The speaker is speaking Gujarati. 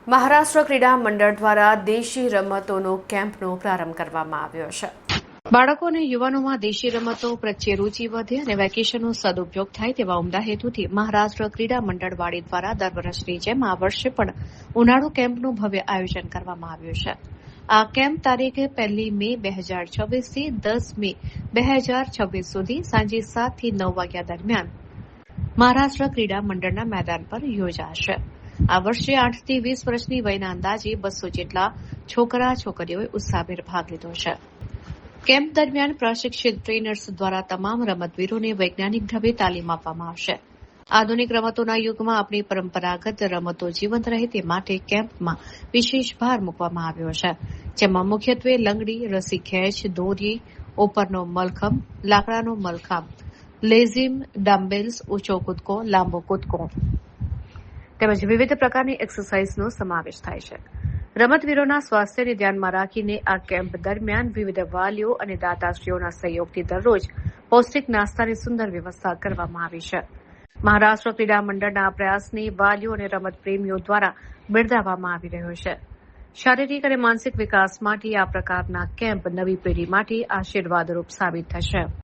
મહારાષ્ટ્ર ક્રીડા મંડળ દ્વારા દેશી રમતોનો કેમ્પનો પ્રારંભ કરવામાં આવ્યો છે. બાળકો અને યુવાનોમાં દેશી રમતો પ્રત્યે રૂચિ વધે અને વેકેશનનો સદુપયોગ થાય તેવા ઉમદા હેતુથી મહારાષ્ટ્ર ક્રીડા મંડળ વાડી દ્વારા દર વર્ષની જેમ આ વર્ષે પણ ઉનાળુ કેમ્પનું ભવ્ય આયોજન કરવામાં આવ્યું છે. આ કેમ્પ તારીખ 1 મે 2026 થી 10 મે 2026 સુધી સાંજે 7 થી 9 વાગ્યા દરમિયાન મહારાષ્ટ્ર ક્રીડા મંડળના મેદાન પર યોજાશે. આ વર્ષે 8 થી 20 વર્ષની વયના અંદાજે 200 જેટલા છોકરા છોકરીઓએ ઉત્સાહભેર ભાગ લીધો છે. કેમ્પ દરમિયાન પ્રશિક્ષિત ટ્રેનર્સ દ્વારા તમામ રમતવીરોને વૈજ્ઞાનિક ઢબે તાલીમ આપવામાં આવશે. આધુનિક રમતોના યુગમાં આપણી પરંપરાગત રમતો જીવંત રહે તે માટે કેમ્પમાં વિશેષ ભાર મૂકવામાં આવ્યો છે, જેમાં મુખ્યત્વે લંગડી, રસી ખેંચ, દોરી, ઉપરનો મલખંબ, લાકડાનો મલખાંબ, લેઝિમ, ડમ્બેલ્સ, ઊંચો કૂદકો, લાંબો કૂદકો તેમજ વિવિધ પ્રકારની એક્સરસાઇઝનો સમાવેશ થાય છે. રમતવીરોના સ્વાસ્થ્યને ધ્યાનમાં રાખીને આ કેમ્પ દરમિયાન વિવિધ વાલીઓ અને દાતાશ્રીઓના સહયોગથી દરરોજ પૌષ્ટિક નાસ્તાની સુંદર વ્યવસ્થા કરવામાં આવી છે. મહારાષ્ટ્ર ક્રીડા મંડળના આ પ્રયાસને વાલીઓ અને રમત પ્રેમીઓ દ્વારા બિરદાવવામાં આવી રહ્યો છે. શારીરિક અને માનસિક વિકાસ માટે આ પ્રકારના કેમ્પ નવી પેઢી માટે આશીર્વાદરૂપ સાબિત થશે.